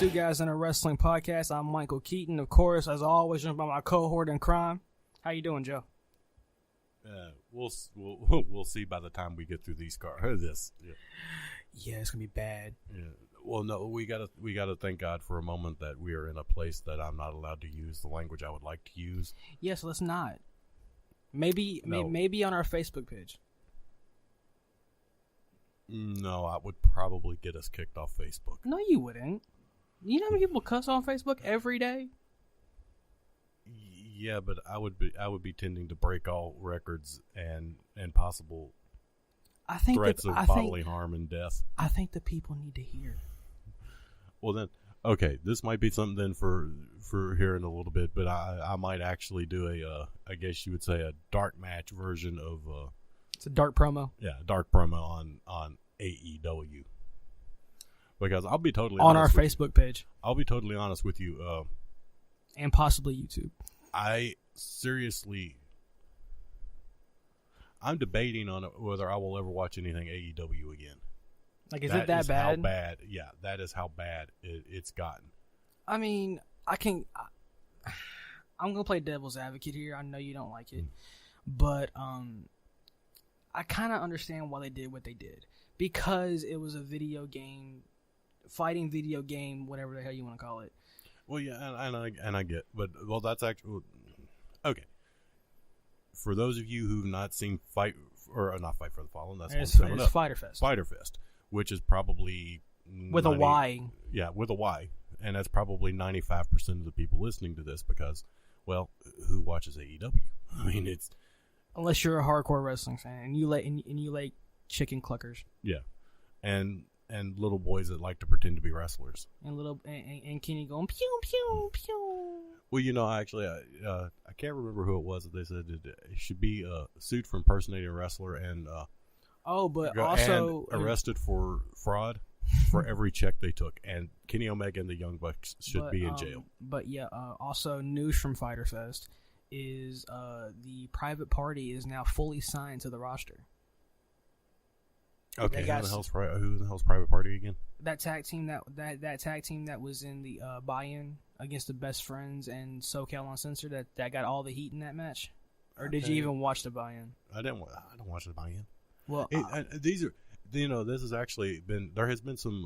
Two Guys in a Wrestling Podcast. I'm Michael Keaton, of course, as always, joined by my cohort in crime. How you doing, Joe? We'll see by the time we get through these this. Yeah, it's gonna be bad. Yeah. Well, no, we gotta thank God for a moment that we are in a place that I'm not allowed to use the language I would like to use. Yes, let's not. Maybe on our Facebook page. No, I would probably get us kicked off Facebook. No, you wouldn't. You know how many people cuss on Facebook every day? Yeah, but I would be tending to break all records and possible threats of bodily harm and death. I think the people need to hear. Well then, okay, this might be something then for here in a little bit, but I might actually do I guess you would say a dark match version of it's a dark promo. Yeah, dark promo on AEW. Because I'll be totally on honest our Facebook page. I'll be totally honest with you. And possibly YouTube. I'm debating on whether I will ever watch anything AEW again. Like, is it that bad? How bad? Yeah, that is how bad it's gotten. I mean, I'm gonna play devil's advocate here. I know you don't like it, but I kind of understand why they did what they did, because it was a fighting video game, whatever the hell you want to call it. Well, yeah, and I get, but that's actually okay. For those of you who've not seen not Fight for the Fallen, that's it's Fyter Fest. Fyter Fest, which is probably with a Y. Yeah, with a Y, and that's probably 95% of the people listening to this because, well, who watches AEW? I mean, it's unless you're a hardcore wrestling fan and you like chicken cluckers. Yeah, and little boys that like to pretend to be wrestlers. And Kenny going pew pew pew. Well, actually, I can't remember who it was that they said it should be sued for impersonating a wrestler and also arrested for fraud for every check they took. And Kenny Omega and the Young Bucks should be in jail. But yeah, also news from Fyter Fest is the Private Party is now fully signed to the roster. Okay, who the hell's Private Party again? That tag team that was in the buy-in against the Best Friends and SoCal Uncensored that got all the heat in that match. Or did you even watch the buy-in? I don't watch the buy-in. Well, these are this has actually been there has been some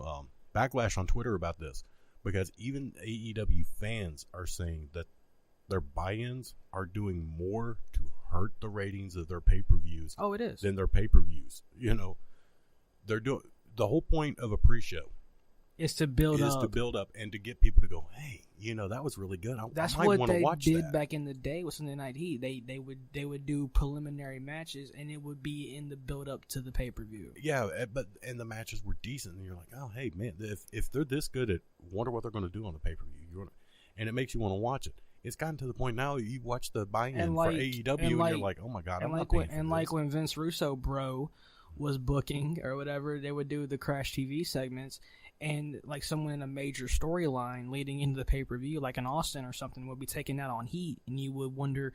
backlash on Twitter about this because even AEW fans are saying that their buy-ins are doing more to hurt the ratings of their pay-per-views. Oh, it is. Than their pay-per-views. They're doing the whole point of a pre-show is to build up and to get people to go, hey, that was really good. That's what they did back in the day with Sunday Night Heat. They would do preliminary matches and it would be in the build up to the pay-per-view. Yeah, and the matches were decent and you're like, oh hey man, if they're this good at, wonder what they're going to do on the pay-per-view. And it makes you want to watch it. It's gotten to the point now you watch the buy-in for AEW and you're like, oh my god, I'm not paying for this. And like when Vince Russo was booking or whatever, they would do the Crash TV segments, and like someone in a major storyline leading into the pay-per-view, like in Austin or something, would be taking that on heat, and you would wonder,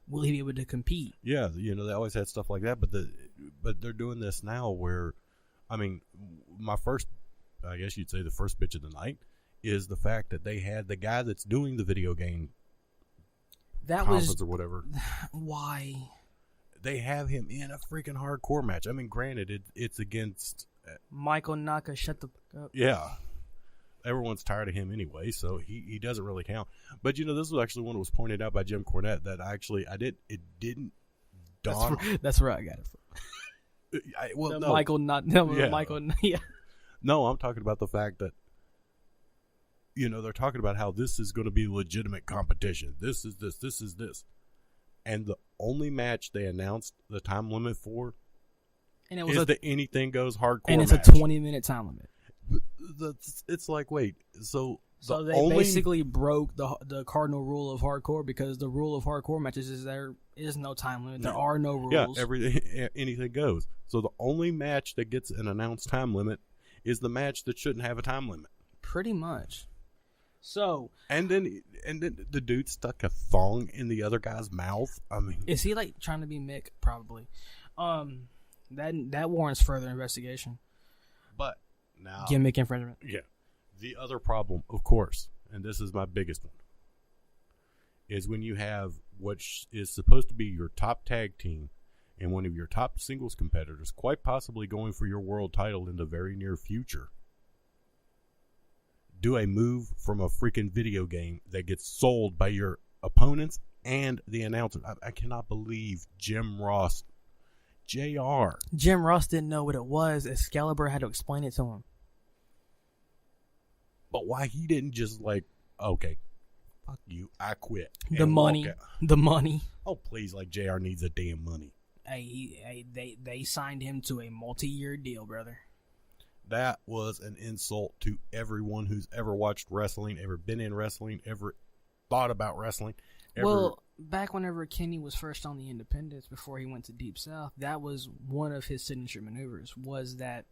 will he be able to compete? Yeah, they always had stuff like that, but they're doing this now where, I mean, my first, I guess you'd say the first bitch of the night is the fact that they had the guy that's doing the video game conference or whatever. Why? They have him in a freaking hardcore match. I mean, granted, it's against Michael Naka. Shut the fuck up. Yeah, everyone's tired of him anyway, so he doesn't really count. But this was actually one that was pointed out by Jim Cornette that it didn't dawn. That's where I got it from. Michael. Yeah. No, I'm talking about the fact that they're talking about how this is going to be legitimate competition. This is this. And the only match they announced the time limit for is the Anything Goes hardcore and it's match. A 20-minute time limit. It's like, wait, so they basically broke the cardinal rule of hardcore, because the rule of hardcore matches is there is no time limit. There are no rules. Yeah, anything goes. So the only match that gets an announced time limit is the match that shouldn't have a time limit. Pretty much. So and then the dude stuck a thong in the other guy's mouth. I mean, is he like trying to be Mick? Probably. That warrants further investigation. But now gimmick infringement. Yeah, The other problem, of course, and this is my biggest one, is when you have what is supposed to be your top tag team and one of your top singles competitors quite possibly going for your world title in the very near future do a move from a freaking video game that gets sold by your opponents and the announcer. I cannot believe Jim Ross, JR. Jim Ross didn't know what it was. Excalibur had to explain it to him. But why he didn't just like, okay, fuck you, I quit. The money. Oh, please, like JR needs a damn money. They signed him to a multi-year deal, brother. That was an insult to everyone who's ever watched wrestling, ever been in wrestling, ever thought about wrestling. Well, back whenever Kenny was first on the Independents, before he went to Deep South, that was one of his signature maneuvers. Was that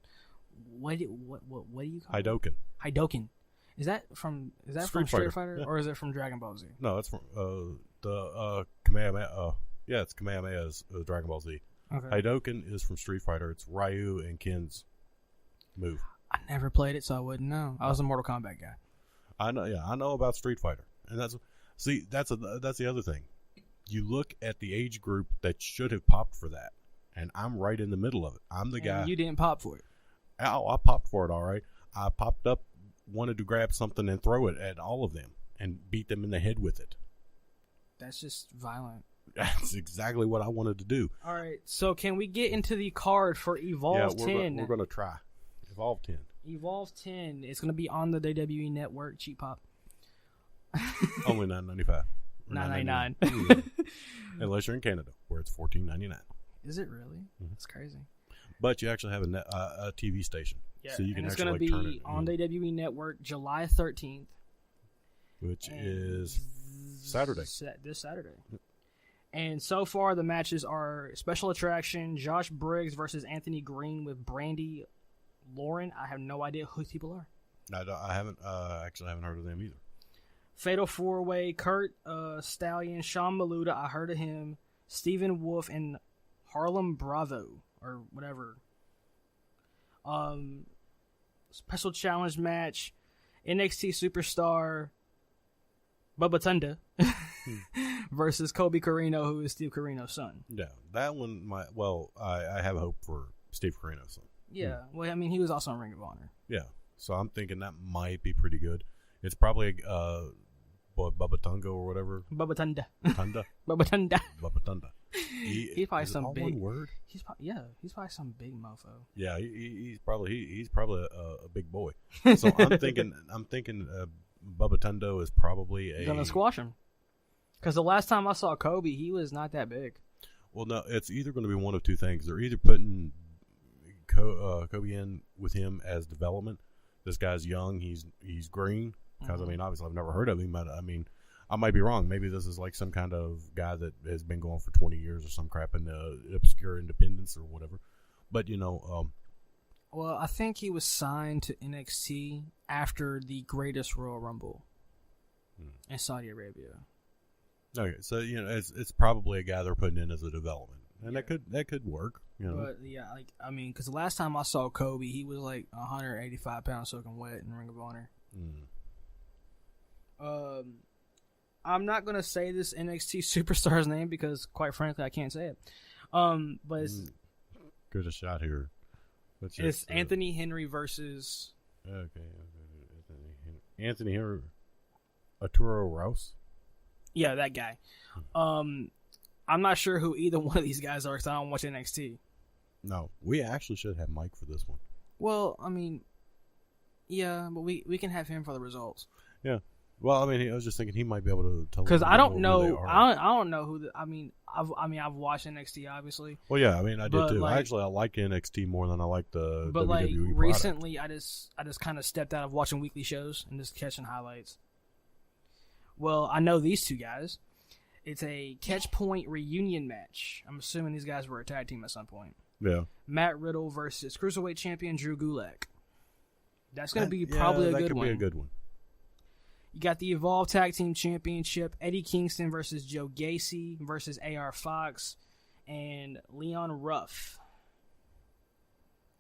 what do you call it? Hidoken. Is that from Street Fighter yeah. Or is it from Dragon Ball Z? No, it's from the Kamehameha. Yeah, it's Kamehameha's Dragon Ball Z. Okay. Hidoken is from Street Fighter. It's Ryu and Ken's move. I never played it, so I wouldn't know. I was a Mortal Kombat guy. I know. Yeah, I know about Street Fighter, and that's the other thing. You look at the age group that should have popped for that, and I'm right in the middle of it. I'm the guy. You didn't pop for it. Oh, I popped for it, all right. I popped up, wanted to grab something and throw it at all of them and beat them in the head with it. That's just violent. That's exactly what I wanted to do. All right, so can we get into the card for Evolve 10? We're going to try. Evolve 10. Evolve 10. It's going to be on the WWE Network. Cheap pop. Only $9.95. $9.99. Unless you're in Canada, where it's $14.99. Is it really? Mm-hmm. That's crazy. But you actually have a TV station. Yeah, so you can it's actually going to turn be it on the WWE Network July 13th. Which is Saturday. This Saturday. And so far, the matches are Special Attraction, Josh Briggs versus Anthony Green with Brandy Lauren. I have no idea who these people are. I haven't heard of them either. Fatal 4-Way, Kurt Stallion, Sean Maluda, I heard of him, Stephen Wolf, and Harlem Bravo, or whatever. Special Challenge match, NXT Superstar Bubba Tunda versus Kobe Carino, who is Steve Carino's son. Yeah, that one, I have hope for Steve Carino's son. Yeah, well, I mean, he was also in Ring of Honor. Yeah, so I'm thinking that might be pretty good. It's probably Bubba Tunga or whatever. Bubba Tunda. Tunda? Bubba Tunda. Bubba Tunda. He's probably some big one word. He's probably some big mofo. Yeah, he's probably a big boy. So I'm thinking Bubba Tundo is probably gonna squash him. Because the last time I saw Kobe, he was not that big. Well, no, it's either going to be one of two things. They're either putting Kobe in with him as development. This guy's young. He's green. Because, I mean, obviously I've never heard of him. But, I mean, I might be wrong. Maybe this is like some kind of guy that has been going for 20 years or some crap in obscure independence or whatever. But, well, I think he was signed to NXT after the Greatest Royal Rumble in Saudi Arabia. Okay, so it's probably a guy they're putting in as a development, and that could work. But yeah, because the last time I saw Kobe, he was like 185 pounds soaking wet in Ring of Honor. I'm not gonna say this NXT superstar's name because, quite frankly, I can't say it. But it's good a shot here. It's Anthony Henry versus. Okay. Anthony Henry, Arturo Rouse. Yeah, that guy. I'm not sure who either one of these guys are because I don't watch NXT. No, we actually should have Mike for this one. Well, I mean, yeah, but we can have him for the results. Yeah. Well, I mean, I was just thinking he might be able to tell. Because I don't know. I don't know who. I've watched NXT obviously. Well, yeah, I mean, I did too. Like, I like NXT more than I like the but WWE like product. recently, I just kind of stepped out of watching weekly shows and just catching highlights. Well, I know these two guys. It's a Catch Point reunion match. I'm assuming these guys were a tag team at some point. Yeah. Matt Riddle versus Cruiserweight Champion Drew Gulak. That's going to be probably a good one. That could be a good one. You got the Evolve Tag Team Championship. Eddie Kingston versus Joe Gacy versus AR Fox and Leon Ruff.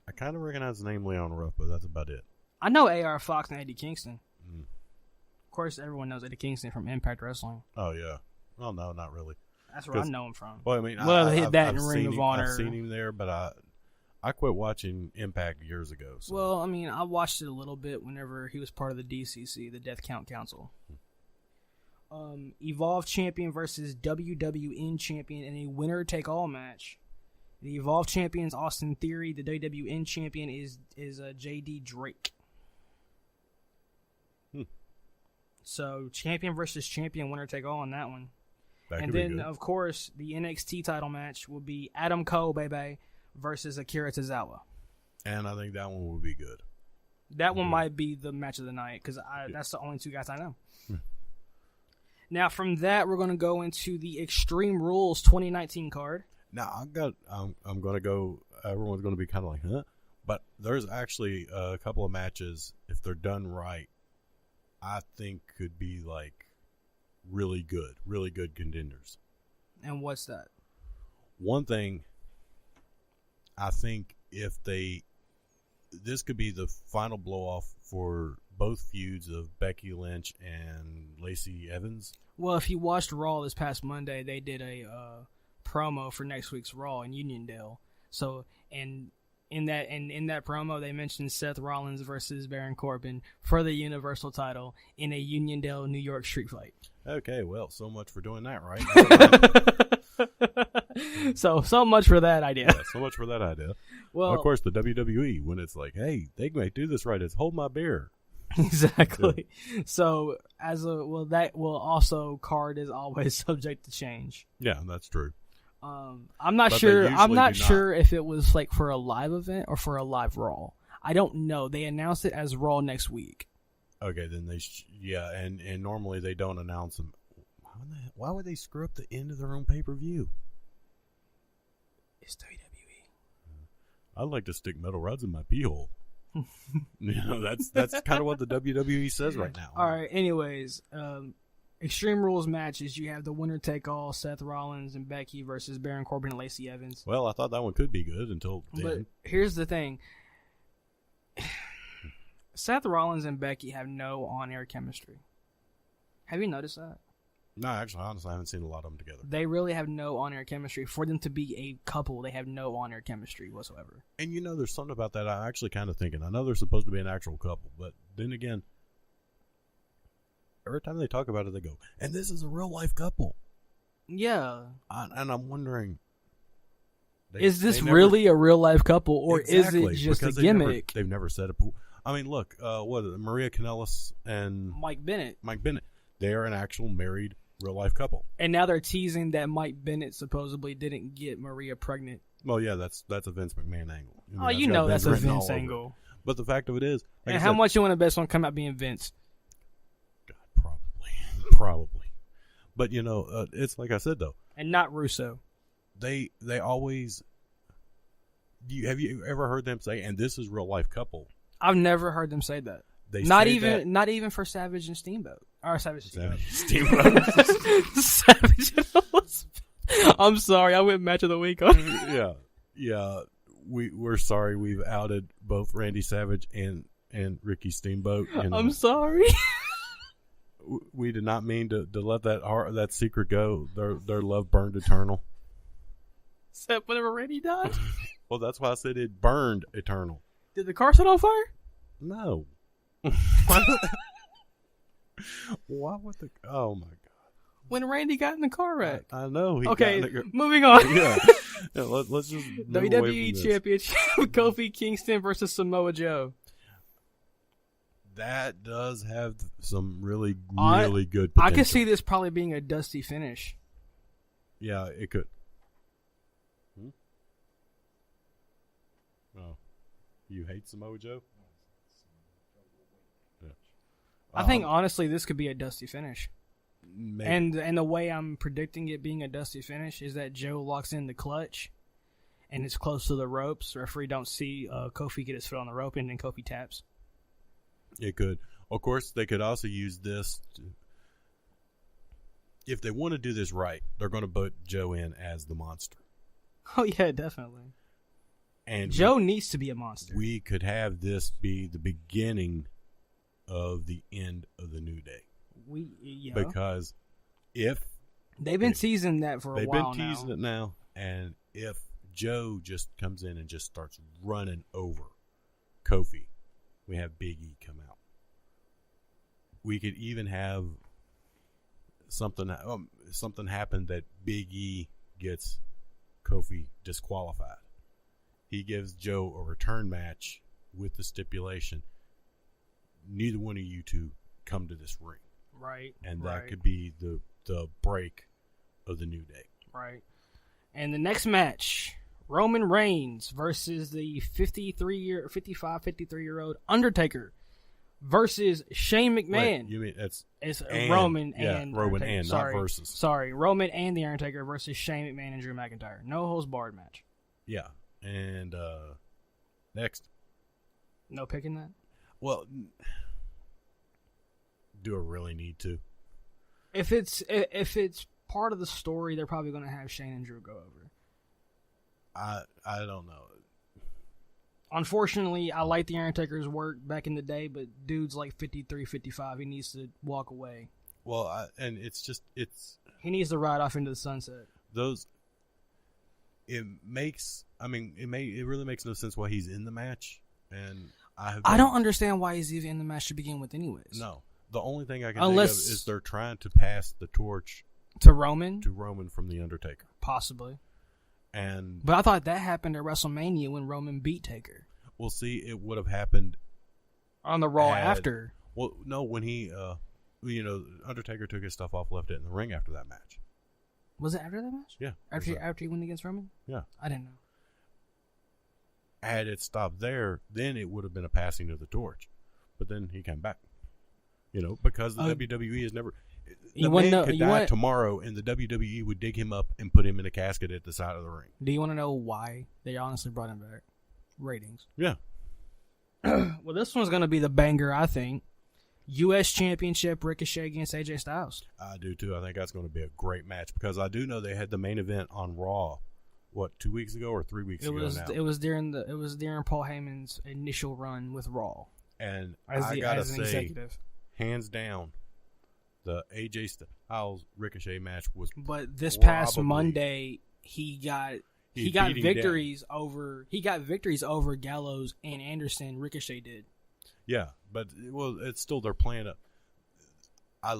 I kind of recognize the name Leon Ruff, but that's about it. I know A.R. Fox and Eddie Kingston. Mm. Of course, everyone knows Eddie Kingston from Impact Wrestling. Oh, yeah. Well, no, not really. That's where I know him from. Well, I mean, they hit that in Ring of Honor. I've seen him there, but I quit watching Impact years ago. So. Well, I mean, I watched it a little bit whenever he was part of the DCC, the Death Count Council. Evolve Champion versus WWN Champion in a winner-take-all match. The Evolve Champion is Austin Theory. The WWN Champion is J.D. Drake. So, champion versus champion, winner-take-all on that one. And then, of course, the NXT title match will be Adam Cole, baby, versus Akira Tozawa. And I think that one will be good. That one might be the match of the night because that's the only two guys I know. Now, from that, we're going to go into the Extreme Rules 2019 card. Now, I'm going to go, everyone's going to be kind of like, huh? But there's actually a couple of matches, if they're done right, I think could be like really good contenders. And what's that? One thing, I think this could be the final blow off for both feuds of Becky Lynch and Lacey Evans. Well, if you watched Raw this past Monday, they did a promo for next week's Raw in Uniondale. So, and in that promo, they mentioned Seth Rollins versus Baron Corbin for the Universal title in a Uniondale, New York street fight. Okay, well, so much for doing that, right? So much for that idea. Yeah, so much for that idea. Well, of course, the WWE, when it's like, hey, they might do this right, it's hold my beer. Exactly. Yeah. So, that will also, card is always subject to change. Yeah, that's true. I'm not sure. I'm not sure if it was like for a live event or for a live Raw. I don't know. They announced it as Raw next week. Okay, then and normally they don't announce them. Why would they screw up the end of their own pay-per-view? It's WWE. I'd like to stick metal rods in my pee hole. That's kind of what the WWE says right now. All right. Anyways, Extreme Rules matches. You have the winner take all: Seth Rollins and Becky versus Baron Corbin and Lacey Evans. Well, I thought that one could be good until then. But here's the thing. Seth Rollins and Becky have no on-air chemistry. Have you noticed that? No, actually, honestly, I haven't seen a lot of them together. They really have no on-air chemistry. For them to be a couple, they have no on-air chemistry whatsoever. And there's something about that I'm actually kind of thinking. I know they're supposed to be an actual couple, but then again, every time they talk about it, they go, and this is a real-life couple. Yeah. And I'm wondering, is this really a real-life couple, or is it just a gimmick? They've never said it. I mean, look, what is it? Maria Kanellis and Mike Bennett. They are an actual married real-life couple. And now they're teasing that Mike Bennett supposedly didn't get Maria pregnant. Well, yeah, that's a Vince McMahon angle. That's a Vince angle. But the fact of it is... Like, and how much you want to bet on come out being Vince? God, probably. But, it's like I said, though. And not Russo. They always... Have you ever heard them say, and this is real-life couple? I've never heard them say that. Not even for Savage and Steamboat. Or Savage Steamboat. Savage and Elizabeth. I'm sorry, I went match of the week on. Yeah. We're sorry we've outed both Randy Savage and Ricky Steamboat. I'm sorry. We did not mean to let that secret go. Their love burned eternal. Except whenever Randy died. Well, that's why I said it burned eternal. Did the car set on fire? No. Why would the... Oh, my God. When Randy got in the car wreck. I know. Moving on. Yeah, let's just... WWE Championship, Kofi Kingston versus Samoa Joe. That does have some really good potential. I could see this probably being a dusty finish. Yeah, it could. Oh. You hate Samoa Joe? Yeah. I think, honestly, this could be a dusty finish. Maybe. And the way I'm predicting it being a dusty finish is that Joe locks in the clutch, and it's close to the ropes. Referee don't see Kofi get his foot on the rope, and then Kofi taps. It could. Of course, they could also use this if they want to do this right, they're going to put Joe in as the monster. Oh, yeah, definitely. And Joe needs to be a monster. We could have this be the beginning of the end of the New Day. Because if they've been teasing that for a while now. They've been teasing it now, and if Joe just comes in and just starts running over Kofi, we have Big E come out. We could even have something happen that Big E gets Kofi disqualified. He gives Joe a return match with the stipulation, neither one of you two come to this ring. Right. And that could be the break of the New Day. Right. And the next match, Roman Reigns versus the 53-year-old Undertaker versus Shane McMahon. Wait, you mean it's Roman and Roman and not versus. Sorry, Roman and the Undertaker versus Shane McMahon and Drew McIntyre. No holds barred match. Yeah. And next. No picking that? Well, do I really need to? If it's part of the story, they're probably going to have Shane and Drew go over. I don't know. Unfortunately, I like the Undertaker's work back in the day, but dude's like 53, 55. He needs to walk away. Well, he needs to ride off into the sunset. It really makes no sense why he's in the match, and I don't understand why he's even in the match to begin with, anyways. No, the only thing I can think of is they're trying to pass the torch to Roman from the Undertaker, possibly. But I thought that happened at WrestleMania when Roman beat Taker. Well, see, it would have happened on the Raw after. Well, no, when he, Undertaker took his stuff off, left it in the ring after that match. Was it after that match? Yeah. After he went against Roman? Yeah. I didn't know. Had it stopped there, then it would have been a passing of the torch. But then he came back. Because the WWE has never... The man could die tomorrow, and the WWE would dig him up and put him in a casket at the side of the ring. Do you want to know why they honestly brought him back? Ratings. Yeah. Well, this one's going to be the banger, I think. U.S. Championship Ricochet against AJ Styles. I do, too. I think that's going to be a great match, because I do know they had the main event on Raw, 2 weeks ago or 3 weeks ago now? It was during Paul Heyman's initial run with Raw. And I got to say, executive. Hands down, the AJ Styles Ricochet match was. But this past Monday, he got victories over Gallows and Anderson. Ricochet did. Yeah, but it's still they're playing up. I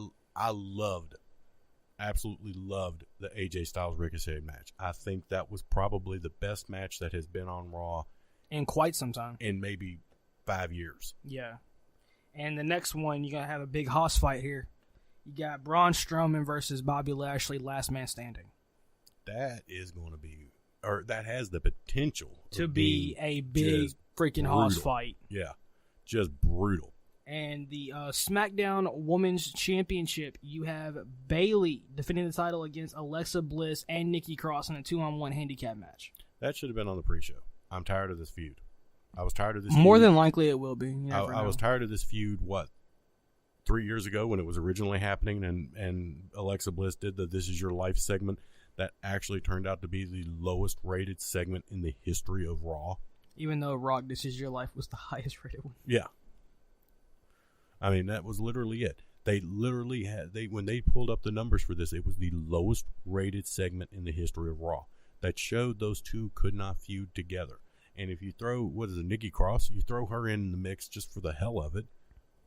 absolutely loved the AJ Styles Ricochet match. I think that was probably the best match that has been on Raw in quite some time, in maybe 5 years. Yeah. And the next one, you're going to have a big hoss fight here. You got Braun Strowman versus Bobby Lashley, last man standing. That is going to be, or that has the potential to be a big freaking hoss fight. Yeah, just brutal. And the SmackDown Women's Championship, you have Bayley defending the title against Alexa Bliss and Nikki Cross in a 2-on-1 handicap match. That should have been on the pre-show. I'm tired of this feud. I was tired of this More feud. Than likely it will be. I was tired of this feud, 3 years ago when it was originally happening, and Alexa Bliss did the This Is Your Life segment that actually turned out to be the lowest rated segment in the history of Raw. Even though Rock This Is Your Life was the highest rated one. Yeah. I mean, that was literally it. They literally when they pulled up the numbers for this, it was the lowest rated segment in the history of Raw. That showed those two could not feud together. And if you throw, Nikki Cross, you throw her in the mix just for the hell of it,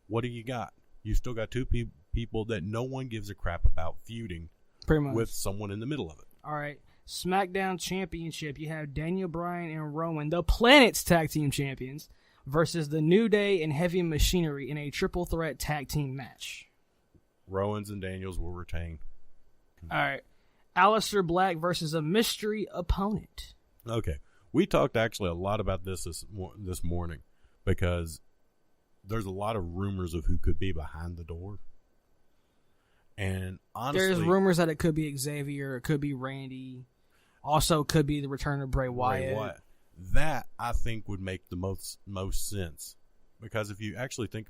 what do you got? You still got two people that no one gives a crap about feuding pretty much with someone in the middle of it. All right. SmackDown Championship, you have Daniel Bryan and Rowan, the Planet's Tag Team Champions, versus the New Day and Heavy Machinery in a triple threat tag team match. Rowans and Daniels will retain. All right. Aleister Black versus a mystery opponent. Okay. We talked actually a lot about this morning because there's a lot of rumors of who could be behind the door. And honestly, there's rumors that it could be Xavier, it could be Randy, also could be the return of Bray Wyatt. That I think would make the most sense, because if you actually think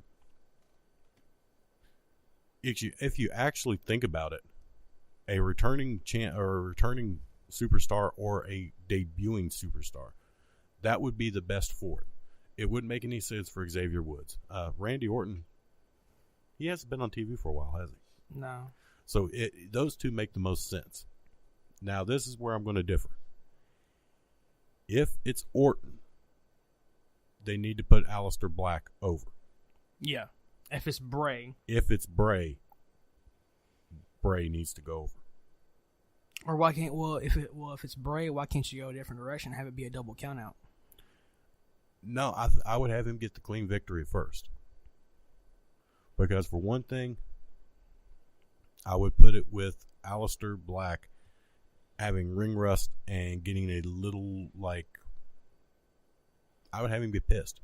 about it, a returning superstar or a debuting superstar, That would be the best for it. It wouldn't make any sense for Xavier Woods. Randy Orton, he hasn't been on TV for a while, has he? No. So those two make the most sense. Now, this is where I'm going to differ. If it's Orton, they need to put Aleister Black over. Yeah. If it's Bray. If it's Bray needs to go over. Or why can't if it's Bray, why can't you go a different direction and have it be a double count out? No, I would have him get the clean victory first. Because for one thing, I would put it with Aleister Black having ring rust and getting a little, I would have him be pissed.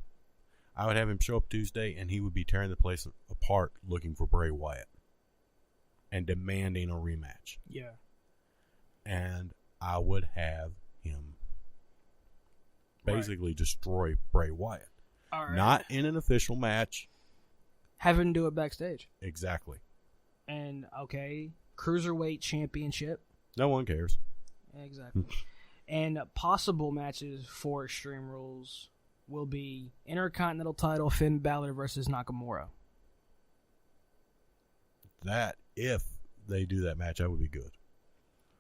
I would have him show up Tuesday and he would be tearing the place apart looking for Bray Wyatt and demanding a rematch. Yeah. And I would have him basically destroy Bray Wyatt. All right. Not in an official match. Have him do it backstage. Exactly. And, okay, Cruiserweight Championship. No one cares. Exactly. And possible matches for Extreme Rules will be Intercontinental title, Finn Balor versus Nakamura. That, if they do that match, that would be good.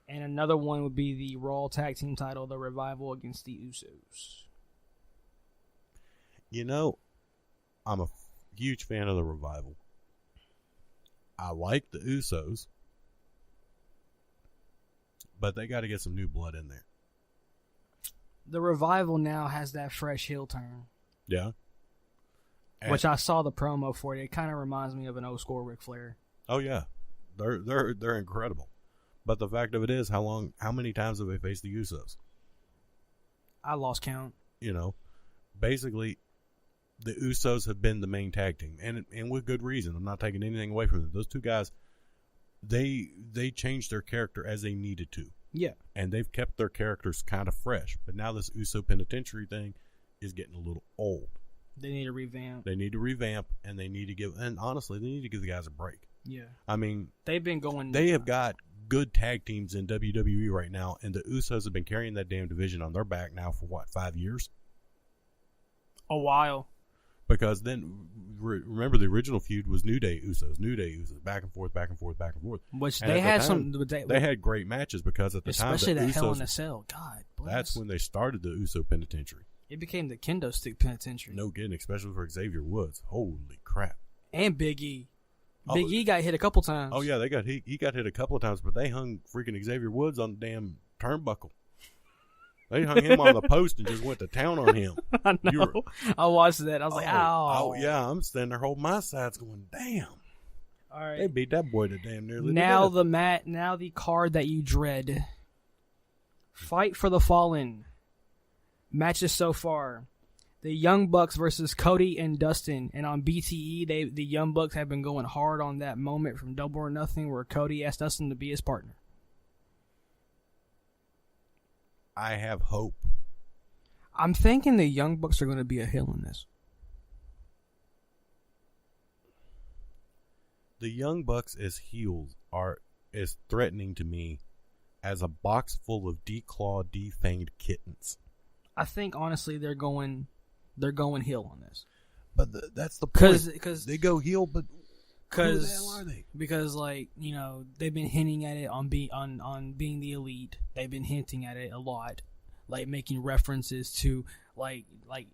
And another one would be the Raw Tag Team title, the Revival against the Usos. You know, I'm a huge fan of the Revival. I like the Usos, but they got to get some new blood in there. The Revival now has that fresh heel turn. Yeah. Which I saw the promo for it. It kind of reminds me of an old school Ric Flair. Oh yeah. They're incredible. But the fact of it is, how many times have they faced the Usos? I lost count. You know, basically, the Usos have been the main tag team, and with good reason. I'm not taking anything away from them. Those two guys, they changed their character as they needed to. Yeah. And they've kept their characters kind of fresh. But now this Uso Penitentiary thing is getting a little old. They need to revamp. And they need to give, and honestly, they need to give the guys a break. Yeah. I mean, they have got good tag teams in WWE right now, and the Usos have been carrying that damn division on their back now for 5 years? A while. Because then, remember the original feud was New Day Usos, back and forth. Which and they had they had great matches because at the time, especially that Hell in a Cell. God bless. That's when they started the Uso Penitentiary. It became the Kendo Stick Penitentiary. No kidding, especially for Xavier Woods. Holy crap! And Big E. Big E got hit a couple times. Oh yeah, he got hit a couple of times, but they hung freaking Xavier Woods on the damn turnbuckle. They hung him on the post and just went to town on him. I know. I watched that. I was like, ow. Oh, yeah. I'm standing there holding my sides going, damn. All right. They beat that boy to damn nearly now the card that you dread. Fight for the Fallen. Matches so far. The Young Bucks versus Cody and Dustin. And on BTE, the Young Bucks have been going hard on that moment from Double or Nothing where Cody asked Dustin to be his partner. I have hope. I'm thinking the Young Bucks are going to be a heel in this. The Young Bucks as heels are as threatening to me as a box full of declawed, defanged kittens. I think honestly they're going heel on this. But that's the point. Because they go heel, but who the hell are they? Because they've been hinting at it on being the elite. They've been hinting at it a lot, like making references to like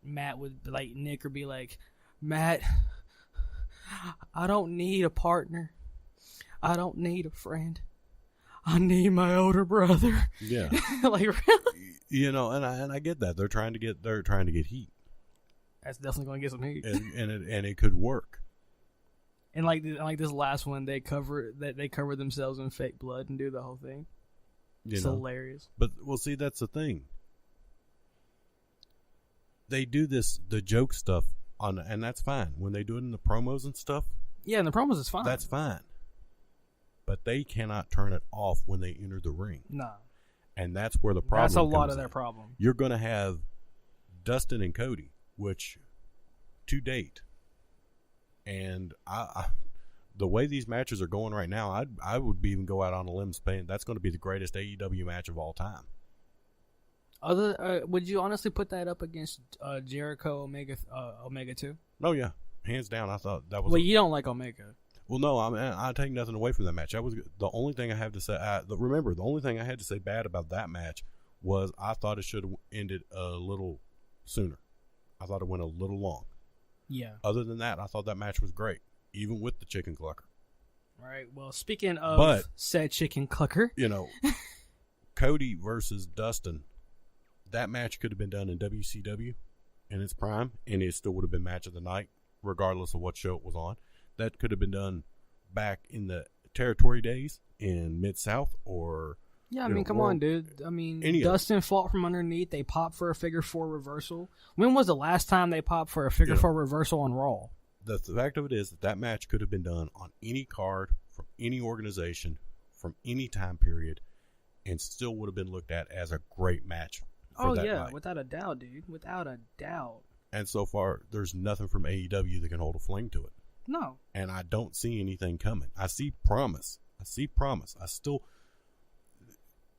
Matt would Nick would be like, Matt, I don't need a partner. I don't need a friend. I need my older brother. Yeah. Like really? And I get that. They're trying to get heat. That's definitely going to get some heat. And it could work. And like this last one, they cover themselves in fake blood and do the whole thing. It's hilarious. But see, that's the thing. They do the joke stuff and that's fine. When they do it in the promos and stuff. Yeah, in the promos it's fine. That's fine. But they cannot turn it off when they enter the ring. No. And that's where the problem. That's a lot comes of their in. problem. You're going to have Dustin and Cody, which to date. And the way these matches are going right now, I would even go out on a limb saying that's going to be the greatest AEW match of all time. Would you honestly put that up against Jericho Omega 2? Oh yeah, hands down. I thought that was. Well, you don't like Omega. Well, no, I take nothing away from that match. That was the only thing I have to say. Remember, the only thing I had to say bad about that match was I thought it should have ended a little sooner. I thought it went a little long. Yeah. Other than that, I thought that match was great, even with the chicken clucker. All right. Well, speaking of said chicken clucker, Cody versus Dustin, that match could have been done in WCW in its prime, and it still would have been match of the night, regardless of what show it was on. That could have been done back in the territory days in Mid-South or... Yeah, I mean, come on, dude. I mean, Dustin fought from underneath. They popped for a figure 4 reversal. When was the last time they popped for a figure 4 reversal on Raw? The fact of it is that match could have been done on any card, from any organization, from any time period, and still would have been looked at as a great match for that night. Without a doubt, dude. Without a doubt. And so far, there's nothing from AEW that can hold a flame to it. No. And I don't see anything coming. I see promise. I still...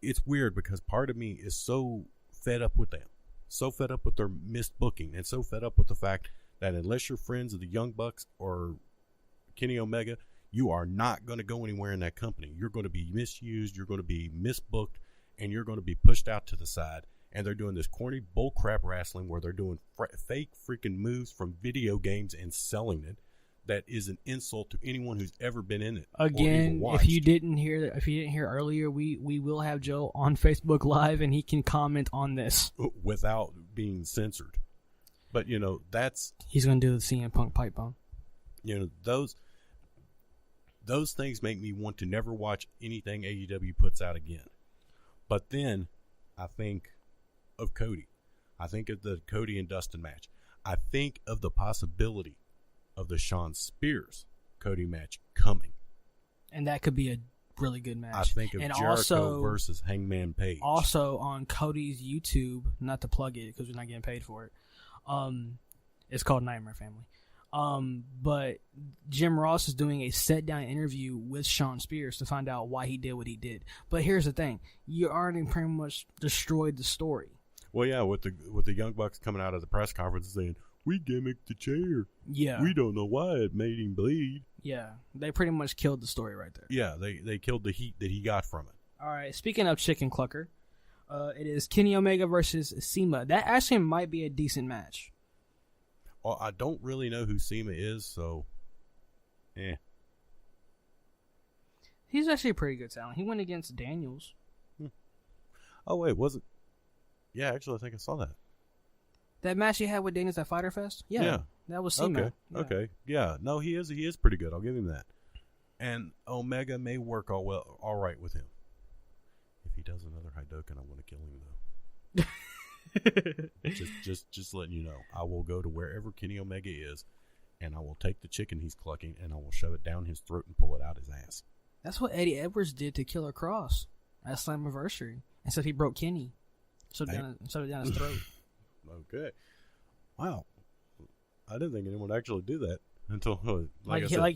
It's weird because part of me is so fed up with them, so fed up with their missed booking, and so fed up with the fact that unless you're friends of the Young Bucks or Kenny Omega, you are not going to go anywhere in that company. You're going to be misused, you're going to be misbooked, and you're going to be pushed out to the side. And they're doing this corny bullcrap wrestling where they're doing fake freaking moves from video games and selling it. That is an insult to anyone who's ever been in it. Again, if you didn't hear earlier, we will have Joe on Facebook Live and he can comment on this without being censored. But he's going to do the CM Punk pipe bomb. Those things make me want to never watch anything AEW puts out again. But then I think of Cody. I think of the Cody and Dustin match. I think of the possibility of the Shawn Spears Cody match coming, and that could be a really good match. I think of Jericho versus Hangman Page. Also on Cody's YouTube, not to plug it because we're not getting paid for it. It's called Nightmare Family. But Jim Ross is doing a sit down interview with Shawn Spears to find out why he did what he did. But here's the thing: you already pretty much destroyed the story. Well, yeah, with the Young Bucks coming out of the press conference saying, "We gimmicked the chair. Yeah. We don't know why it made him bleed." Yeah. They pretty much killed the story right there. Yeah, they killed the heat that he got from it. All right. Speaking of chicken clucker, it is Kenny Omega versus CIMA. That actually might be a decent match. Well, I don't really know who CIMA is, so... He's actually a pretty good talent. He went against Daniels. Oh, wait, was it? Yeah, actually, I think I saw that. That match he had with Daniels at Fyter Fest? Yeah. That was CIMA. Okay. Yeah. No, he is pretty good. I'll give him that. And Omega may work all right with him. If he does another Hadouken, I want to kill him, though. just letting you know. I will go to wherever Kenny Omega is, and I will take the chicken he's clucking, and I will shove it down his throat and pull it out his ass. That's what Eddie Edwards did to Killer Cross at Slammiversary. And so he broke Kenny. Shoved it down his throat. Okay. Wow. I didn't think anyone would actually do that until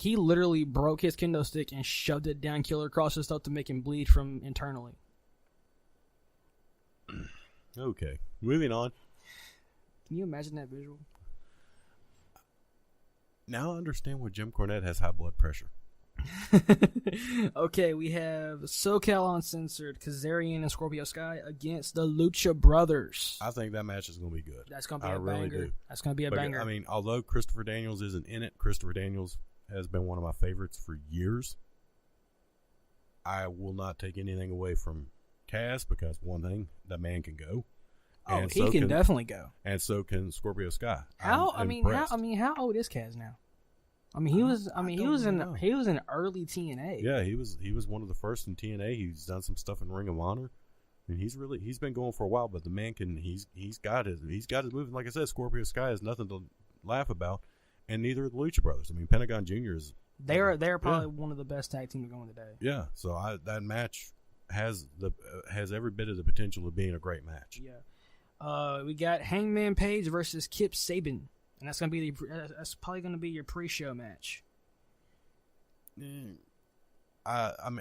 he literally broke his kendo stick and shoved it down Killer Cross's throat to make him bleed from internally. Okay. Moving on. Can you imagine that visual? Now I understand why Jim Cornette has high blood pressure. Okay, we have SoCal Uncensored, Kazarian and Scorpio Sky against the Lucha Brothers. I think that match is going to be good. That's going to be a banger. Really do. That's going to be a banger. I mean, although Christopher Daniels isn't in it, Christopher Daniels has been one of my favorites for years. I will not take anything away from Kaz because one thing, the man can go. Oh, and he can definitely go. And so can Scorpio Sky. How old is Kaz now? I mean, he was in early TNA. Yeah, he was one of the first in TNA. He's done some stuff in Ring of Honor. I mean, he's been going for a while, but the man he's got his moves. Like I said, Scorpio Sky is nothing to laugh about, and neither are the Lucha Brothers. I mean, Pentagon Jr. is they're probably one of the best tag teams going today. Yeah, so that match has every bit of the potential of being a great match. Yeah, we got Hangman Page versus Kip Sabian. And that's probably going to be your pre-show match. I'm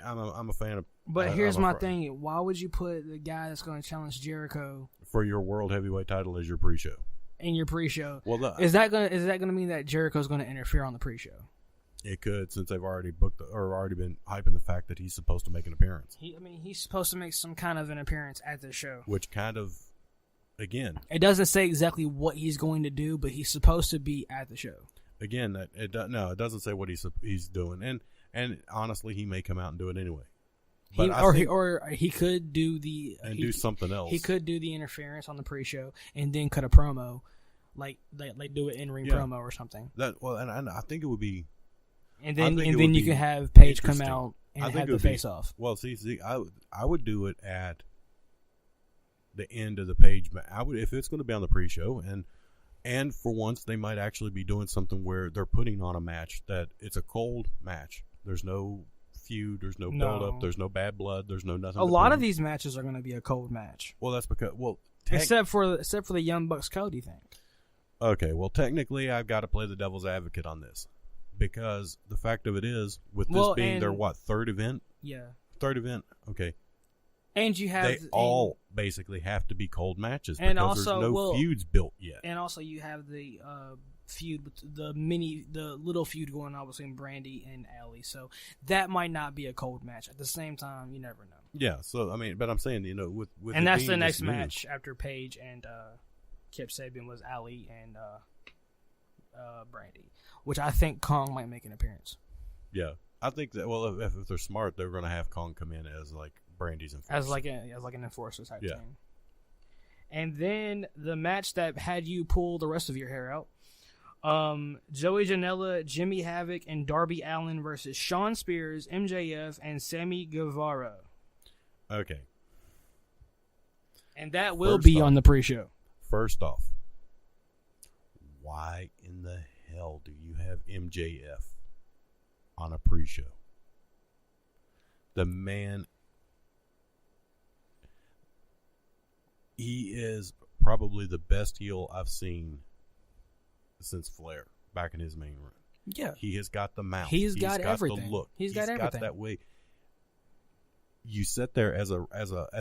a fan of. But here's my thing: why would you put the guy that's going to challenge Jericho for your world heavyweight title as your pre-show? In your pre-show, well, is that gonna mean that Jericho's going to interfere on the pre-show? It could, since they've already booked or already been hyping the fact that he's supposed to make an appearance. He's supposed to make some kind of an appearance at the show. Which kind of, again, it doesn't say exactly what he's going to do, but he's supposed to be at the show. Again, it doesn't say what he's doing, and honestly, he may come out and do it anyway. But he could do do something else. He could do the interference on the pre-show and then cut a promo, like do an in-ring promo or something. And I think it would be. And then you can have Paige come out and have the face off. Well, see, I would do it at the end of the Paige. I would, if it's going to be on the pre-show, and for once they might actually be doing something where they're putting on a match that it's a cold match. There's no feud, there's no build-up, there's no bad blood, there's no nothing. A lot of these matches are going to be a cold match. Well, that's because except for the Young Bucks Cody thing. Okay, well, technically, I've got to play the devil's advocate on this because the fact of it is, with this being their third event? Yeah, third event. Okay, and they all basically have to be cold matches and because also, there's no feuds built yet. And also, you have the feud with the little feud going on between Brandy and Allie, so that might not be a cold match. At the same time, you never know. Yeah, so I mean, but I'm saying, with and that's the next match after Paige and Kip Sabian was Allie and Brandy, which I think Kong might make an appearance. Yeah, I think that. Well, if they're smart, they're going to have Kong come in as like Brandy's enforcer, as like an enforcer type thing. And then the match that had you pull the rest of your hair out. Joey Janela, Jimmy Havoc, and Darby Allin versus Shawn Spears, MJF, and Sammy Guevara. Okay. And that will be on the pre-show. First off, why in the hell do you have MJF on a pre-show? The man, he is probably the best heel I've seen since Flair back in his main run. Yeah, he has got the mouth. He's got everything. The look. He's got everything. Got that way. You sit there as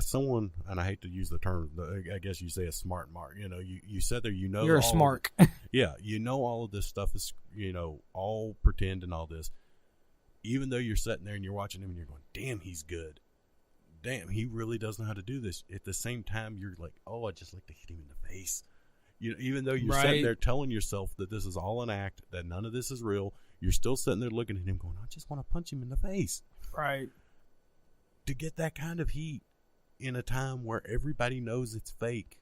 someone, and I hate to use the term. I guess you say a smart mark. You sit there. You're a smart. Yeah, all of this stuff is all pretend and all this. Even though you're sitting there and you're watching him and you're going, damn, he's good. Damn, he really does know how to do this. At the same time, you're like, oh, I'd just like to hit him in the face. Even though you're sitting there telling yourself that this is all an act, that none of this is real, you're still sitting there looking at him going, I just want to punch him in the face. Right. To get that kind of heat in a time where everybody knows it's fake.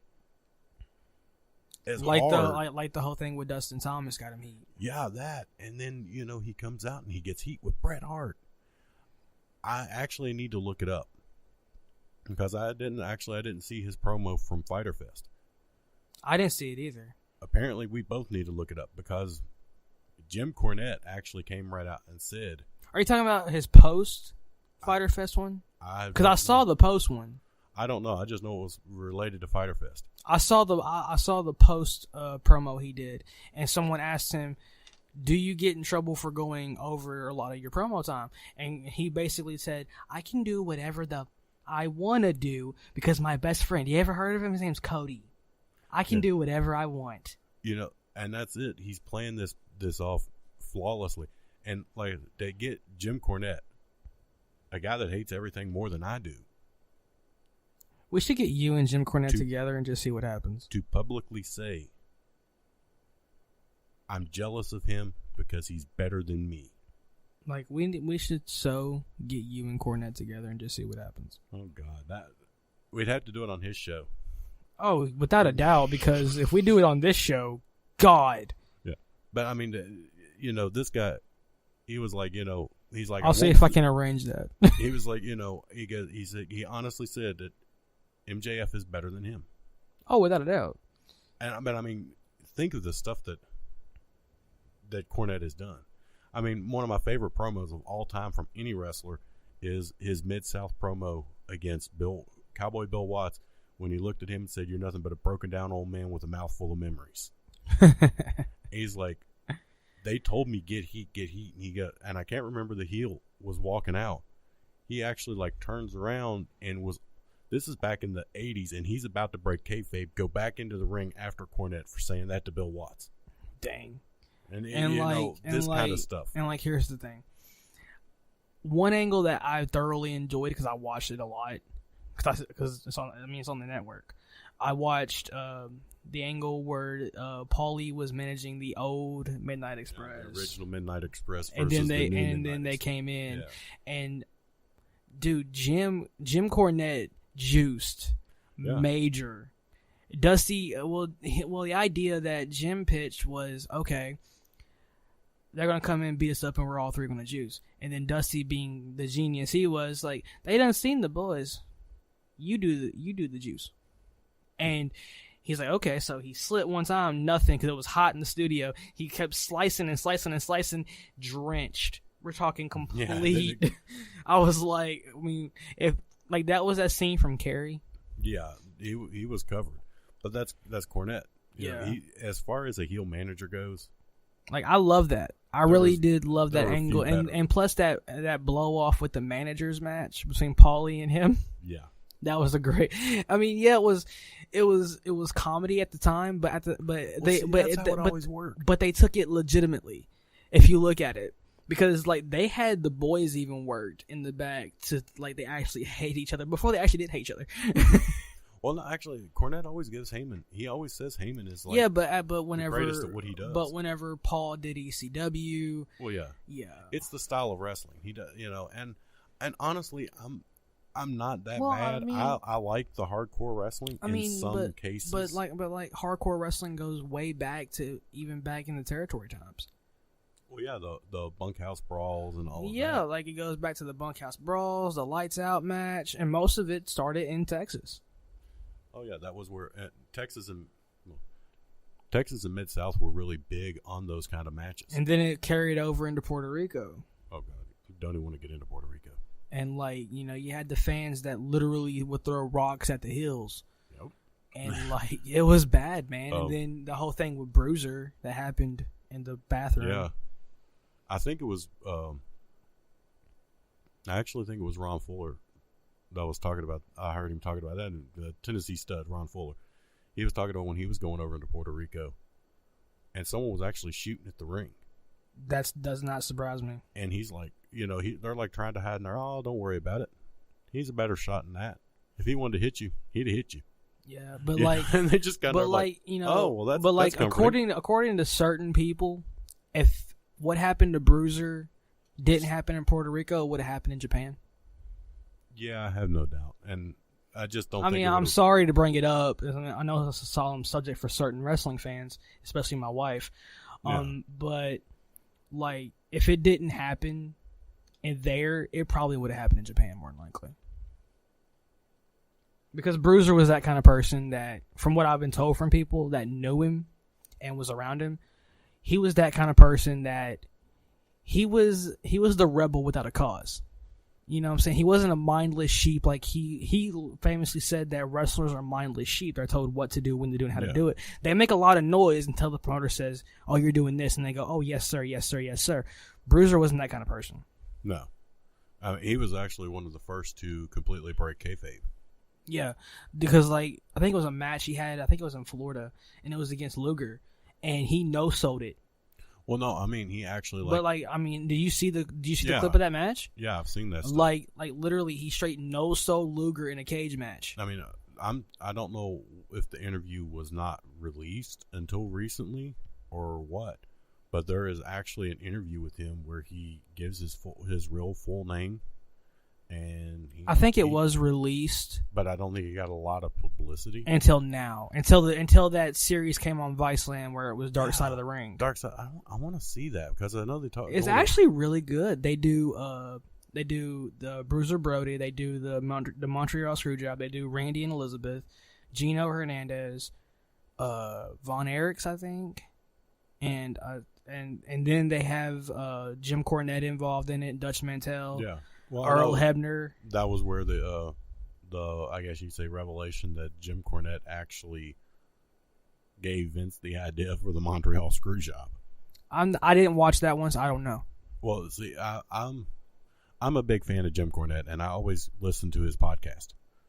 Like the whole thing with Dustin Thomas got him heat. Yeah, that. And then, he comes out and he gets heat with Bret Hart. I actually need to look it up. Because I didn't see his promo from Fyter Fest. I didn't see it either. Apparently, we both need to look it up because Jim Cornette actually came right out and said... Are you talking about his post Fyter Fest one? Because I saw the post one. I don't know. I just know it was related to Fyter Fest. I saw the post promo he did, and someone asked him, do you get in trouble for going over a lot of your promo time? And he basically said, I can do whatever I want to do because my best friend, you ever heard of him? His name's Cody. I can do whatever I want. And that's it. He's playing this off flawlessly. And like they get Jim Cornette, a guy that hates everything more than I do. We should get you and Jim Cornette together and just see what happens. To publicly say, I'm jealous of him because he's better than me. Like we should get you and Cornette together and just see what happens. Oh God, we'd have to do it on his show. Oh, without a doubt, because if we do it on this show, God. Yeah, but I mean, this guy, he was like, he's like, I'll see if I can arrange that. He was like, he honestly said that MJF is better than him. Oh, without a doubt. But I mean, think of the stuff that Cornette has done. I mean, one of my favorite promos of all time from any wrestler is his Mid-South promo against Cowboy Bill Watts when he looked at him and said, you're nothing but a broken down old man with a mouthful of memories. He's like, they told me get heat, and and I can't remember the heel was walking out, he actually like turns around and was. This is back in the 80s, and he's about to break kayfabe, go back into the ring after Cornette for saying that to Bill Watts. Dang. And this kind of stuff. And like, here's the thing. One angle that I thoroughly enjoyed because I watched it a lot, because it's on the network. I watched the angle where Paulie was managing the old Midnight Express, the original Midnight Express, and then they came in, and dude, Jim Cornette juiced major. Dusty, well, the idea that Jim pitched was, okay, they're gonna come in and beat us up, and we're all three gonna juice. And then Dusty, being the genius he was, like, they done seen the boys. You do the juice. And he's like, okay, so he slit one time, nothing, because it was hot in the studio. He kept slicing and slicing and slicing, drenched. We're talking complete. Yeah, I was like, I mean, if like that was that scene from Carrie. Yeah, he was covered, but that's Cornette. You know, as far as a heel manager goes, like, I love that. I really did love that angle, and plus that blow off with the managers match between Paulie and him. Yeah, that was a great. I mean, yeah, it was comedy at the time, but it always worked. But they took it legitimately, if you look at it. Because, like, they had the boys even worked in the back to, like, they actually hate each other before they actually did hate each other. Well, no, actually, Cornette always gives Heyman. He always says Heyman is, like, but whenever, the greatest at what he does. But whenever Paul did ECW. Well, yeah. It's the style of wrestling. He does, and honestly, I'm not that bad. I mean, I like the hardcore wrestling in some cases. But hardcore wrestling goes way back to even back in the territory times. Well, yeah, the bunkhouse brawls and all of that. Yeah, like, it goes back to the bunkhouse brawls, the lights out match, and most of it started in Texas. Oh, yeah, that was where Texas and Mid-South were really big on those kind of matches. And then it carried over into Puerto Rico. Oh, God, don't even want to get into Puerto Rico. And, like, you had the fans that literally would throw rocks at the hills. Yep. And, like, it was bad, man. And then the whole thing with Bruiser that happened in the bathroom. Yeah. I think it was. I actually think it was Ron Fuller that was talking about. I heard him talking about that. The Tennessee stud, Ron Fuller. He was talking about when he was going over into Puerto Rico, and someone was actually shooting at the ring. That does not surprise me. And he's like, they're like trying to hide in there. Oh, don't worry about it. He's a better shot than that. If he wanted to hit you, he'd have hit you. Yeah, but like, and they just got. But like, oh well, that's according to certain people, if what happened to Bruiser didn't happen in Puerto Rico, it would have happened in Japan. Yeah, I have no doubt. And I just don't think I'm sorry to bring it up. I know it's a solemn subject for certain wrestling fans, especially my wife. But, like, if it didn't happen in there, it probably would have happened in Japan more than likely. Because Bruiser was that kind of person that, from what I've been told from people that knew him and was around him, he was that kind of person that he was the rebel without a cause. You know what I'm saying? He wasn't a mindless sheep. Like, he famously said that wrestlers are mindless sheep. They're told what to do, when to do, and how to do it. They make a lot of noise until the promoter says, oh, you're doing this. And they go, oh, yes, sir, yes, sir, yes, sir. Bruiser wasn't that kind of person. No. He was actually one of the first to completely break kayfabe. Yeah. Because, like, I think it was a match he had. I think it was in Florida. And it was against Luger. And he no-sold it. Well, no, I mean, he actually, like... But, like, I mean, do you see the clip of that match? Yeah, I've seen that stuff. Like, literally, he straight no-sold Luger in a cage match. I mean, I don't know if the interview was not released until recently or what, but there is actually an interview with him where he gives his real full name. And I think it was released, but I don't think it got a lot of publicity until now. Until that series came on Viceland where it was Dark Side of the Ring. Dark Side. I want to see that because I know they talk. It's actually really good. They do the Bruiser Brody. They do the Montreal Screwjob. They do Randy and Elizabeth, Gino Hernandez, Von Erichs, I think, and then they have Jim Cornette involved in it, Dutch Mantell. Yeah. Well, Earl Hebner. That was where the I guess you'd say revelation that Jim Cornette actually gave Vince the idea for the Montreal Screwjob. I didn't watch that one, so I don't know. Well, see, I'm a big fan of Jim Cornette, and I always listen to his podcast.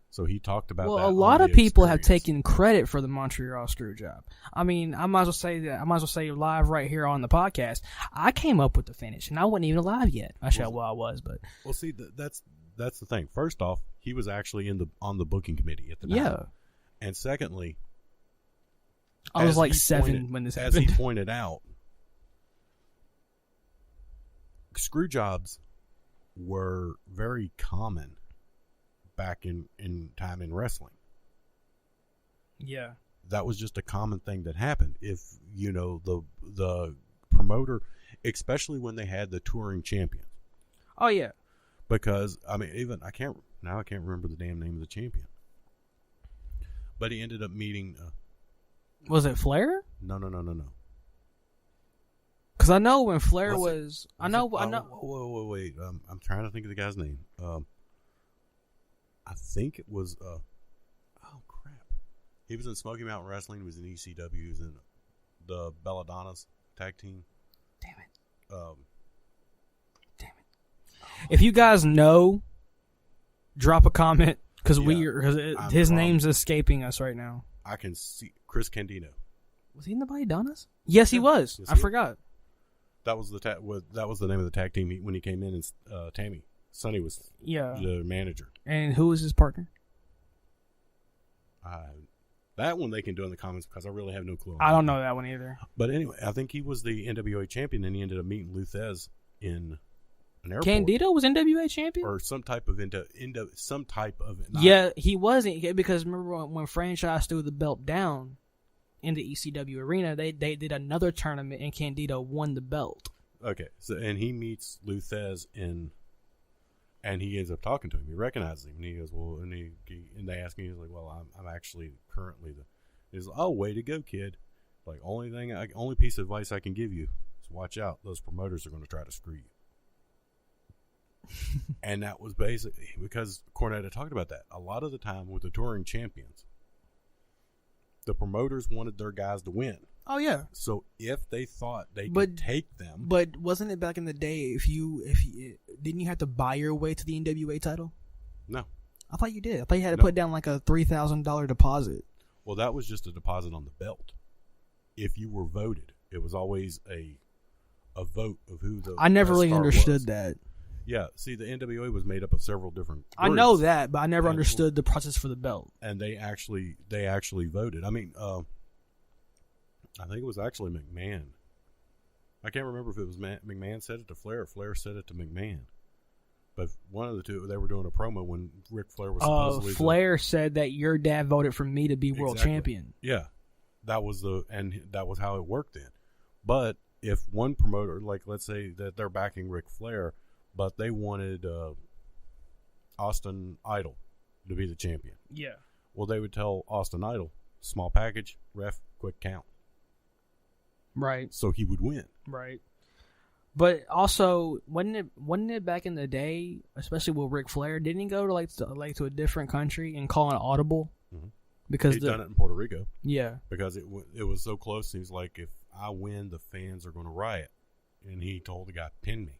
So he talked about that. Well, a lot of people have taken credit for the Montreal Screwjob. I mean, I might as well say that. I might as well say live right here on the podcast. I came up with the finish, and I wasn't even alive yet. I was, but well, see, that's the thing. First off, he was actually on the booking committee at the time. Yeah, and secondly, I was like 7 when this happened. As he pointed out, screwjobs were very common back in time in wrestling. Yeah. That was just a common thing that happened. If, the promoter, especially when they had the touring champion. Oh, yeah. Because, I mean, I can't remember the damn name of the champion. But he ended up meeting... was it Flair? No. Because I know when Flair was... I know. Wait. I'm trying to think of the guy's name. I think it was... oh, crap. He was in Smoky Mountain Wrestling. He was in ECW. He was in the Belladonnas tag team. Damn it. If you guys know, drop a comment, because his name's escaping us right now. I can see Chris Candido. Was he in the Belladonnas? Yes, he was. Yes, I forgot. That was the name of the tag team when he came in, and Sonny was the manager. And who was his partner? That one they can do in the comments because I really have no clue. I don't know that one either. But anyway, I think he was the NWA champion, and he ended up meeting Lou Thesz in an airport. Candido was NWA champion, or some type of Yeah, he wasn't, because remember when Franchise threw the belt down in the ECW arena, they did another tournament and Candido won the belt. Okay, so and he meets Lou Thesz and he ends up talking to him. He recognizes him, and he goes, "Well," and they ask him, he's like, "Well, I'm actually currently the." He's like, "Oh, way to go, kid! Like only piece of advice I can give you is watch out. Those promoters are going to try to screw you." And that was basically because Cornette had talked about that a lot of the time with the touring champions. The promoters wanted their guys to win. Oh yeah. So if they thought they could take them, but wasn't it back in the day? If you didn't you have to buy your way to the NWA title? No, I thought you did. I thought you had to put down like a $3,000 deposit. Well, that was just a deposit on the belt. If you were voted, it was always a vote of who the. I never really understood that. Yeah, see, the NWA was made up of several different groups. I know that, but I never understood the process for the belt. And they actually voted. I mean, I think it was actually McMahon. I can't remember if it was McMahon said it to Flair or Flair said it to McMahon. But one of the two, they were doing a promo when Ric Flair was supposedly... Flair said that your dad voted for me to be world champion. Yeah, that was how it worked then. But if one promoter, like let's say that they're backing Ric Flair, but they wanted Austin Idol to be the champion. Yeah. Well, they would tell Austin Idol, small package, ref, quick count. Right. So he would win. Right. But also, wasn't it back in the day, especially with Ric Flair, didn't he go to to a different country and call an audible? Mm-hmm. Because he'd done it in Puerto Rico. Yeah. Because it was so close. He was like, if I win, the fans are going to riot. And he told the guy, pin me.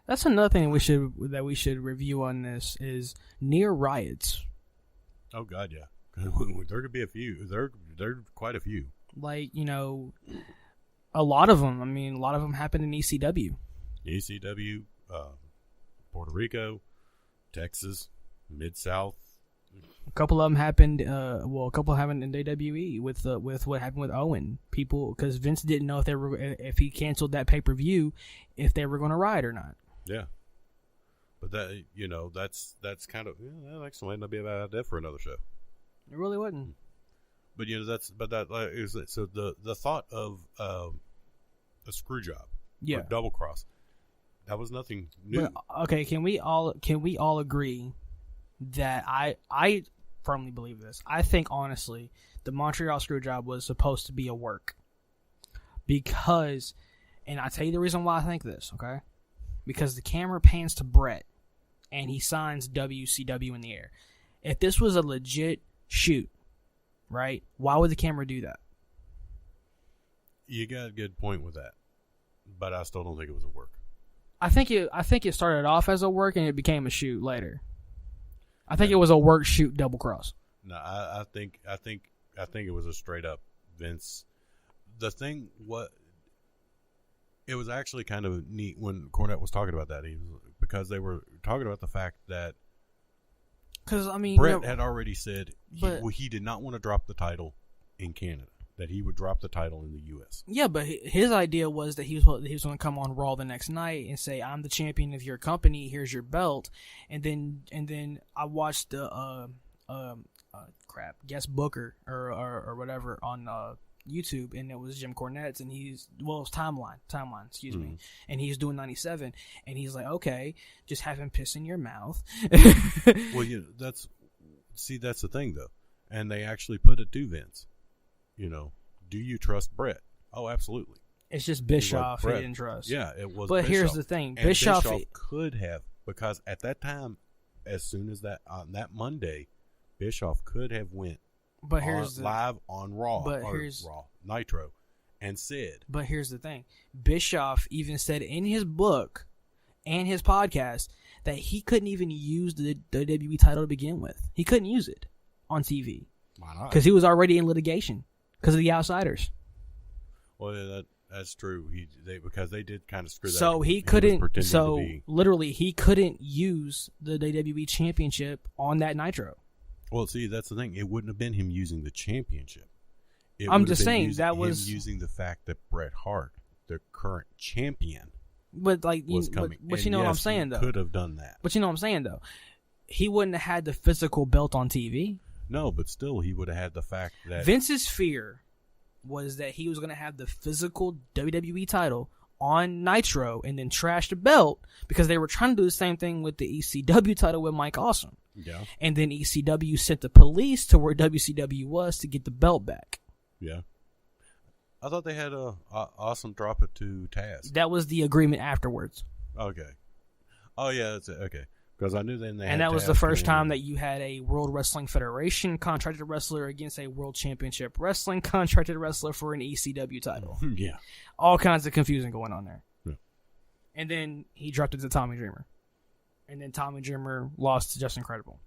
That's another thing we should review on this is near riots. Oh God, yeah. There could be a few. There are quite a few. Like, a lot of them. I mean, a lot of them happened in ECW. ECW, Puerto Rico, Texas, Mid-South. A couple of them happened. A couple happened in WWE with what happened with Owen. People, because Vince didn't know if he canceled that pay-per-view, if they were going to riot or not. Yeah, but that that's kind of that actually might not be a bad idea for another show. It really wouldn't. But so the thought of a screw job, or double cross, that was nothing new. But, okay, can we all agree that I firmly believe this? I think honestly, the Montreal Screwjob was supposed to be a work because, and I tell you the reason why I think this. Okay. Because the camera pans to Brett, and he signs WCW in the air. If this was a legit shoot, right, why would the camera do that? You got a good point with that, but I still don't think it was a work. I think it started off as a work and it became a shoot later. I think it was a work shoot double cross. No, I think it was a straight up Vince. The thing, it was actually kind of neat when Cornette was talking about that. Because they were talking about the fact that Brett had already said he did not want to drop the title in Canada. That he would drop the title in the U.S. Yeah, but his idea was that he was going to come on Raw the next night and say, "I'm the champion of your company. Here's your belt." And then I watched the guest booker or whatever on YouTube, and it was Jim Cornette's, and it was timeline, excuse me, and he's doing 97, and he's like, "Okay, just have him piss in your mouth." Well, that's the thing though, and they actually put it to Vince. Do you trust Brett? Oh, absolutely. It's just Bischoff he didn't trust. Yeah, it was. But Bischoff. Here's the thing: and Bischoff could have, because at that time, as soon as that on that Monday, Bischoff could have went. But here's live on Raw, Raw Nitro, and said. But here's the thing: Bischoff even said in his book and his podcast that he couldn't even use the WWE title to begin with. He couldn't use it on TV. Why not? Because he was already in litigation because of the Outsiders. Well, yeah, that's true. Because they did kind of screw that. So he couldn't. So literally, he couldn't use the WWE Championship on that Nitro. Well, see, that's the thing. It wouldn't have been him using the championship. I'm just saying that was him using the fact that Bret Hart, the current champion, was coming. But you know what I'm saying, though. Could have done that. But you know what I'm saying, though. He wouldn't have had the physical belt on TV. No, but still, he would have had the fact that Vince's fear was that he was going to have the physical WWE title on Nitro and then trash the belt because they were trying to do the same thing with the ECW title with Mike Awesome. Yeah. And then ECW sent the police to where WCW was to get the belt back. Yeah. I thought they had Awesome drop it to Taz. That was the agreement afterwards. Okay. Oh, yeah, that's it. Okay. Because I knew then they and that was the first time that you had a World Wrestling Federation contracted wrestler against a World Championship Wrestling contracted wrestler for an ECW title. Yeah. All kinds of confusion going on there. Yeah. And then he dropped it to Tommy Dreamer. And then Tommy Dreamer lost to Just Incredible.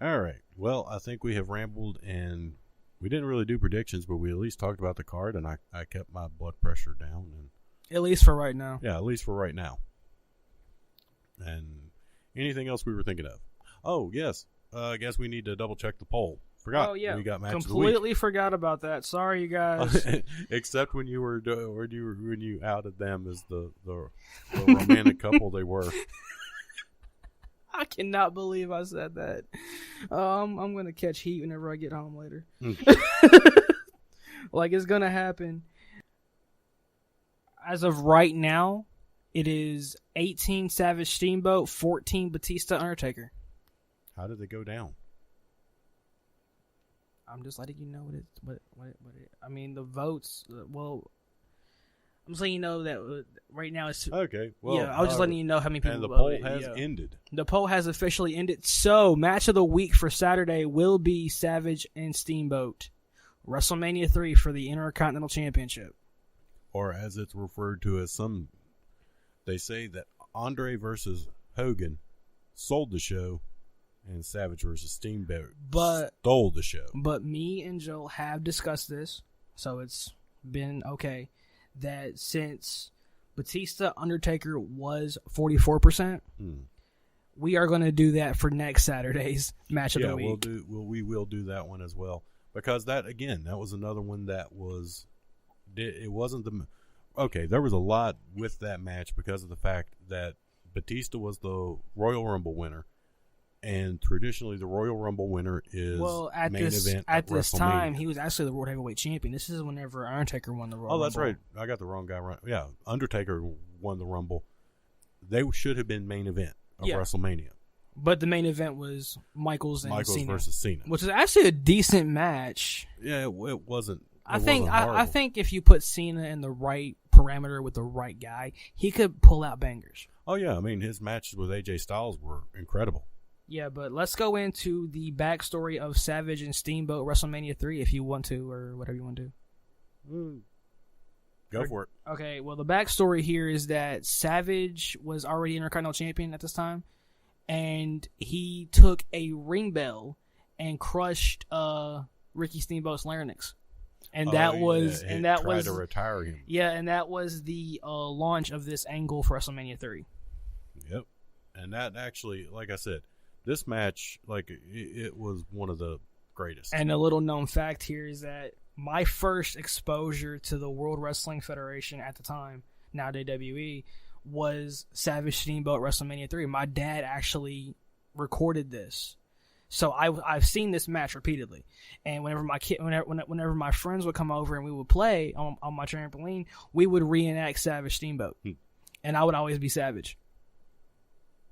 All right. Well, I think we have rambled, and we didn't really do predictions, but we at least talked about the card, and I kept my blood pressure down. And at least for right now. Yeah, at least for right now. And anything else we were thinking of? Oh, yes. I guess we need to double-check the poll. Forgot. Oh, yeah. We got match Completely of the week. Forgot about that. Sorry, you guys. Except when you outed them as the romantic couple they were. I cannot believe I said that. I'm going to catch heat whenever I get home later. Like, it's going to happen. As of right now, it is 18 Savage Steamboat, 14 Batista Undertaker. How did it go down? I'm just letting you know I mean, the votes, I'm just letting you know that right now it's... Okay, well... Yeah, I was just letting you know how many people voted. And the poll has ended. The poll has officially ended. So, match of the week for Saturday will be Savage and Steamboat. WrestleMania 3 for the Intercontinental Championship. Or as it's referred to as some... They say that Andre versus Hogan sold the show, and Savage versus Steamboat stole the show. But me and Joel have discussed this, so it's been okay, that since Batista Undertaker was 44%, we are going to do that for next Saturday's match of the week. We will do that one as well. Because that was another one that was... It wasn't the... Okay, there was a lot with that match because of the fact that Batista was the Royal Rumble winner, and traditionally the Royal Rumble winner is main event at this time he was actually the World Heavyweight Champion. This is whenever Undertaker won the Royal Rumble. Oh, that's right. I got the wrong guy right. Yeah, Undertaker won the Rumble. They should have been main event of WrestleMania. But the main event was Michaels Cena versus Cena, which is actually a decent match. Yeah, it wasn't. I think if you put Cena in the right parameter with the right guy, he could pull out bangers. Oh yeah, I mean his matches with AJ Styles were incredible. Yeah, but let's go into the backstory of Savage and Steamboat WrestleMania 3 if you want to, or whatever you want to do. Go for it. Okay, well, the backstory here is that Savage was already Intercontinental Champion at this time, and he took a ring bell and crushed Ricky Steamboat's larynx. And that was to retire him. Yeah, and that was the launch of this angle for WrestleMania 30. Yep. And that actually, like I said, this match, like, it was one of the greatest. And a little known fact here is that my first exposure to the World Wrestling Federation at the time, now WWE, was Savage Steamboat WrestleMania 3. My dad actually recorded this. So I've seen this match repeatedly. And whenever my friends would come over and we would play on my trampoline, we would reenact Savage Steamboat. And I would always be Savage.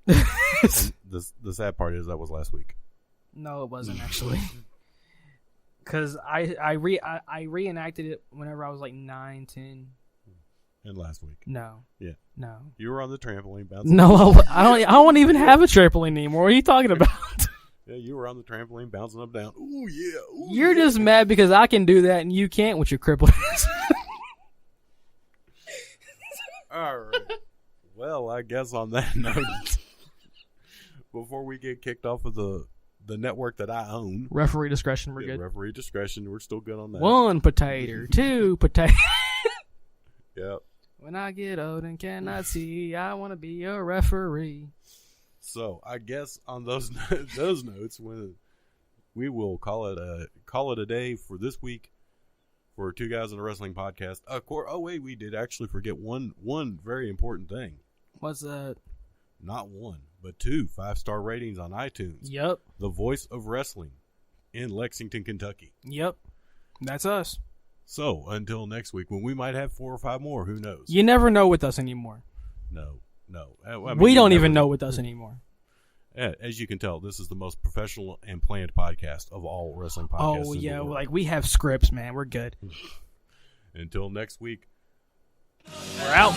And the sad part is that was last week. No, it wasn't actually. Because I reenacted it whenever I was like 9, 10. And last week. No. Yeah. No. You were on the trampoline bouncing. No, I don't even have a trampoline anymore. What are you talking about? Yeah, you were on the trampoline bouncing up down. Ooh, yeah. Ooh, You're just mad because I can do that and you can't with your crippled ass. All right. Well, I guess on that note, before we get kicked off of the network that I own. Referee discretion, we're good. Referee discretion, we're still good on that. 1 potato, 2 potato. Yep. When I get old and cannot see, I want to be a referee. So I guess on those notes, we will call it a day for this week for Two Guys in a Wrestling Podcast. Oh wait, we did actually forget one very important thing. What's that? Not 1, but 2 5-star ratings on iTunes. Yep. The Voice of Wrestling in Lexington, Kentucky. Yep. That's us. So until next week, when we might have 4 or 5 more, who knows? You never know with us anymore. No. I mean, we don't even know with us anymore. As you can tell, this is the most professional and planned podcast of all wrestling podcasts. Oh, yeah. Like, we have scripts, man. We're good. Until next week. We're out.